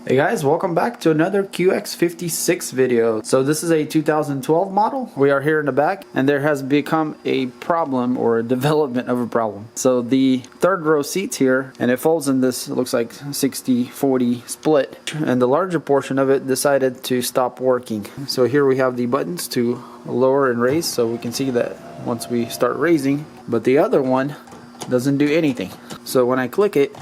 Hey guys, welcome back to another QX56 video. So this is a 2012 model. We are here in the back and there has become a problem or a development of a problem. So the third row seats here, and it folds in this, it looks like 60-40 split, and the larger portion of it decided to stop working. So here we have the buttons to lower and raise, so we can see that once we start raising, but the other one doesn't do anything. So when I click it,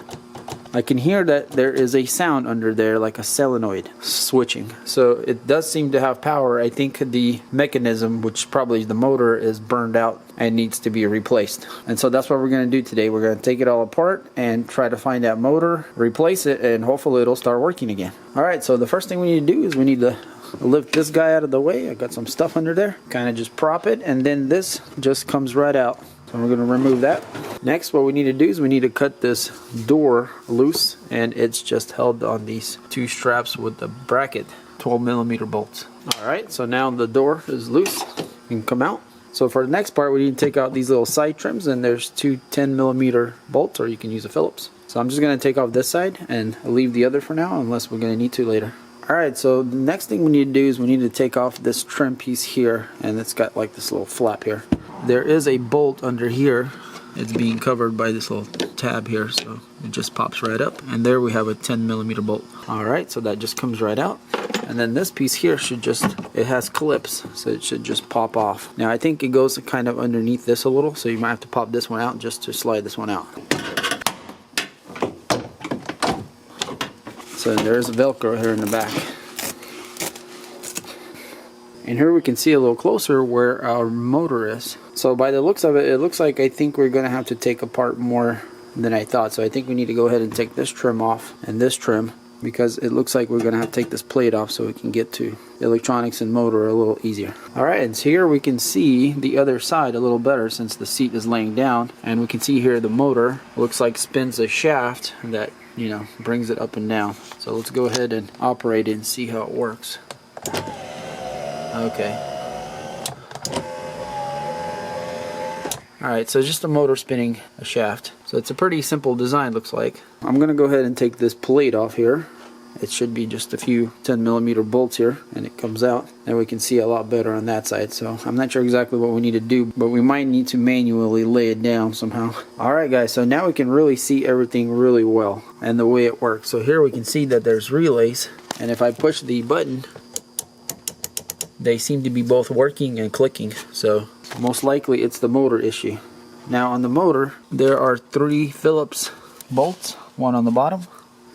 I can hear that there is a sound under there like a solenoid switching. So it does seem to have power. I think the mechanism, which probably the motor, is burned out and needs to be replaced. And so that's what we're going to do today. We're going to take it all apart and try to find that motor, replace it, and hopefully it'll start working again. Alright, so the first thing we need to do is we need to lift this guy out of the way. I got some stuff under there. Kind of just prop it, and then this just comes right out. So we're going to remove that. Next, what we need to do is we need to cut this door loose, and it's just held on these two straps with the bracket 12mm bolts. Alright, so now the door is loose. It can come out. So for the next part, we need to take out these little side trims, and there's two 10mm bolts, or you can use a Phillips. So I'm just going to take off this side and leave the other for now, unless we're going to need to later. Alright, so the next thing we need to do is we need to take off this trim piece here, and it's got like this little flap here. There is a bolt under here. It's being covered by this little tab here, so it just pops right up, and there we have a 10mm bolt. Alright, so that just comes right out, and then this piece here should just, it has clips, so it should just pop off. Now I think it goes kind of underneath this a little, so you might have to pop this one out just to slide this one out. So there's a Velcro here in the back. And here we can see a little closer where our motor is. So by the looks of it, it looks like I think we're going to have to take apart more than I thought. So I think we need to go ahead and take this trim off and this trim, because it looks like we're going to have to take this plate off so we can get to electronics and motor a little easier. Alright, and so here we can see the other side a little better since the seat is laying down. And we can see here the motor looks like spins a shaft that, you know, brings it up and down. So let's go ahead and operate it and see how it works. Okay. Alright, so just a motor spinning a shaft. So it's a pretty simple design, looks like. I'm going to go ahead and take this plate off here. It should be just a few 10mm bolts here, and it comes out. And we can see a lot better on that side. So I'm not sure exactly what we need to do, but we might need to manually lay it down somehow. Alright guys, so now we can really see everything really well and the way it works. So here we can see that there's relays, and if I push the button, they seem to be both working and clicking, so most likely it's the motor issue. Now on the motor, there are 3 Phillips bolts, one on the bottom,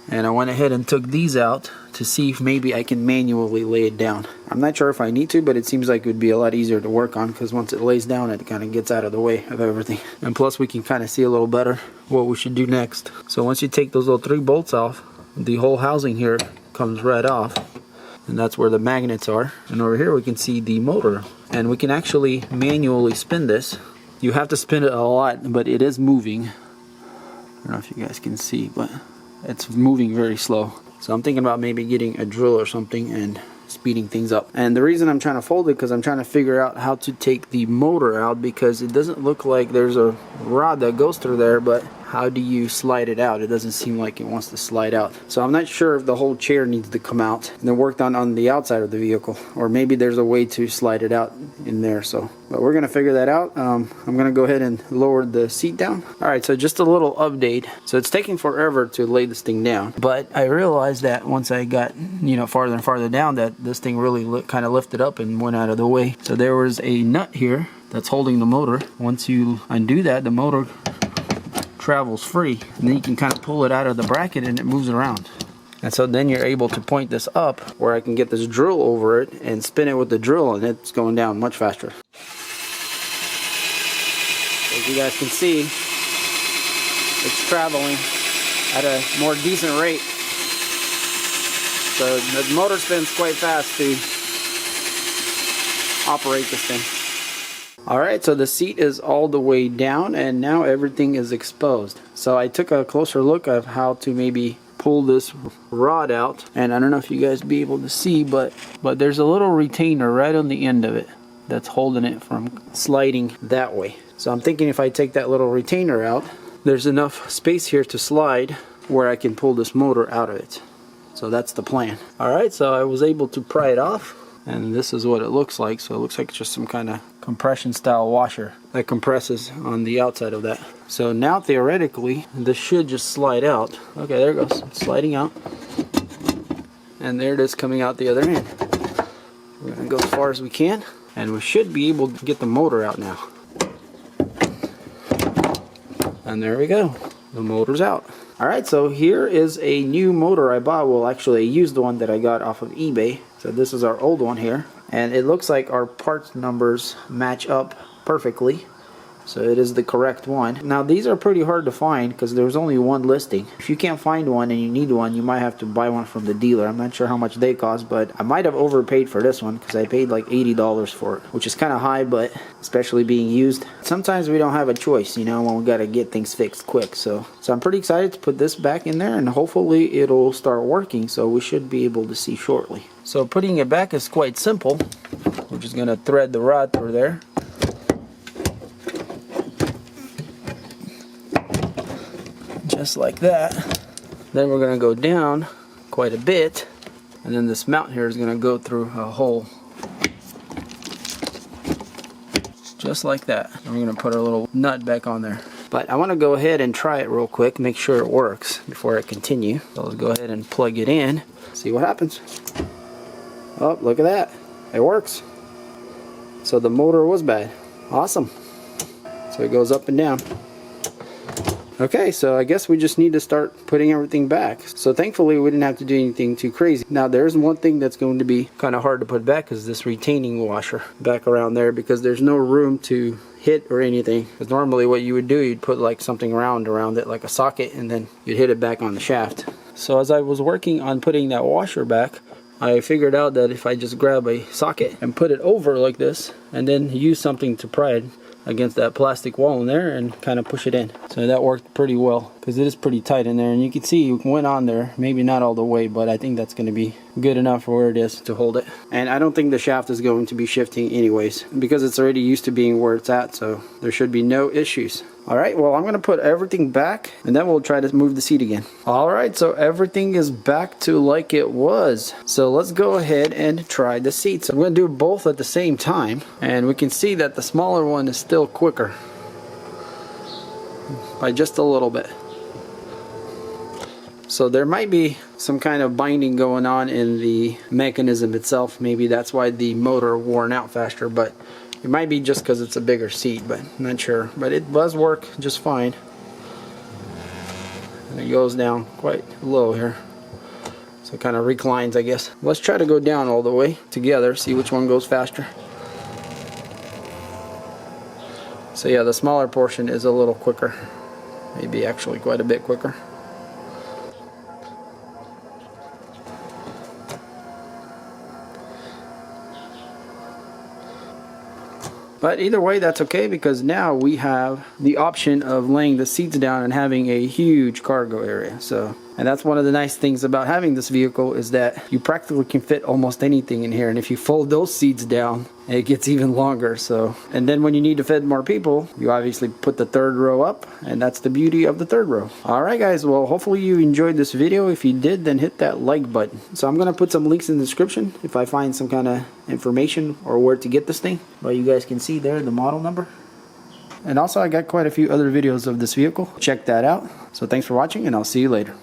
and I went ahead and took these out to see if maybe I can manually lay it down. I'm not sure if I need to, but it seems like it would be a lot easier to work on, because once it lays down, it kind of gets out of the way of everything. And plus we can kind of see a little better what we should do next. So once you take those little 3 bolts off, the whole housing here comes right off. And that's where the magnets are. And over here we can see the motor, and we can actually manually spin this. You have to spin it a lot, but it is moving. I don't know if you guys can see, but it's moving very slow. So I'm thinking about maybe getting a drill or something and speeding things up. And the reason I'm trying to fold it, because I'm trying to figure out how to take the motor out, because it doesn't look like there's a rod that goes through there, but how do you slide it out? It doesn't seem like it wants to slide out. So I'm not sure if the whole chair needs to come out and then worked on the outside of the vehicle, or maybe there's a way to slide it out in there. So, but we're gonna figure that out. I'm gonna go ahead and lower the seat down. Alright, so just a little update. So it's taking forever to lay this thing down, but I realized that once I got, you know, farther and farther down, that this thing really kind of lifted up and went out of the way. So there was a nut here that's holding the motor. Once you undo that, the motor travels free, and then you can kind of pull it out of the bracket and it moves around. And so then you're able to point this up where I can get this drill over it and spin it with the drill, and it's going down much faster. As you guys can see, it's traveling at a more decent rate. So the motor spins quite fast to operate this thing. Alright, so the seat is all the way down, and now everything is exposed. So I took a closer look of how to maybe pull this rod out, and I don't know if you guys be able to see, but there's a little retainer right on the end of it that's holding it from sliding that way. So I'm thinking if I take that little retainer out, there's enough space here to slide where I can pull this motor out of it. So that's the plan. Alright, so I was able to pry it off, and this is what it looks like. So it looks like it's just some kind of compression style washer that compresses on the outside of that. So now theoretically this should just slide out. Okay, there it goes. It's sliding out. And there it is coming out the other end. We're going to go as far as we can, and we should be able to get the motor out now. And there we go. The motor's out. Alright, so here is a new motor I bought. Well, actually a used one that I got off of eBay. So this is our old one here. And it looks like our parts numbers match up perfectly. So it is the correct one. Now these are pretty hard to find because there's only one listing. If you can't find one and you need one, you might have to buy one from the dealer. I'm not sure how much they cost, but I might have overpaid for this one because I paid like $80 for it, which is kind of high, but especially being used. Sometimes we don't have a choice, you know, when we got to get things fixed quick. So I'm pretty excited to put this back in there, and hopefully it'll start working, so we should be able to see shortly. So putting it back is quite simple. We're just going to thread the rod through there. Just like that. Then we're going to go down quite a bit, and then this mount here is going to go through a hole just like that. And we're going to put our little nut back on there. But I want to go ahead and try it real quick, make sure it works before I continue. So let's go ahead and plug it in, see what happens. Oh, look at that, it works. So the motor was bad. Awesome. So it goes up and down. Okay, so I guess we just need to start putting everything back. So thankfully we didn't have to do anything too crazy. Now there's one thing that's going to be kind of hard to put back, is this retaining washer back around there, because there's no room to hit or anything. Because normally what you would do, you'd put like something round around it, like a socket, and then you'd hit it back on the shaft. So as I was working on putting that washer back, I figured out that if I just grab a socket and put it over like this, and then use something to pry it against that plastic wall in there and kind of push it in. So that worked pretty well, because it is pretty tight in there, and you can see it went on there, maybe not all the way, but I think that's going to be good enough for where it is to hold it. And I don't think the shaft is going to be shifting anyways, because it's already used to being where it's at, so there should be no issues. Alright, well, I'm going to put everything back, and then we'll try to move the seat again. Alright, so everything is back to like it was. So let's go ahead and try the seats. I'm going to do both at the same time, and we can see that the smaller one is still quicker by just a little bit. So there might be some kind of binding going on in the mechanism itself. Maybe that's why the motor worn out faster, but it might be just because it's a bigger seat, but I'm not sure. But it does work just fine. And it goes down quite low here. So it kind of reclines, I guess. Let's try to go down all the way together, see which one goes faster. So yeah, the smaller portion is a little quicker. Maybe actually quite a bit quicker. But either way, that's okay, because now we have the option of laying the seats down and having a huge cargo area. And that's one of the nice things about having this vehicle, is that you practically can fit almost anything in here. And if you fold those seats down, it gets even longer. And then when you need to fit more people, you obviously put the third row up, and that's the beauty of the third row. Alright guys, well, hopefully you enjoyed this video. If you did, then hit that like button. So I'm going to put some links in the description if I find some kind of information or where to get this thing. But you guys can see there the model number. And also I got quite a few other videos of this vehicle. Check that out. So thanks for watching, and I'll see you later.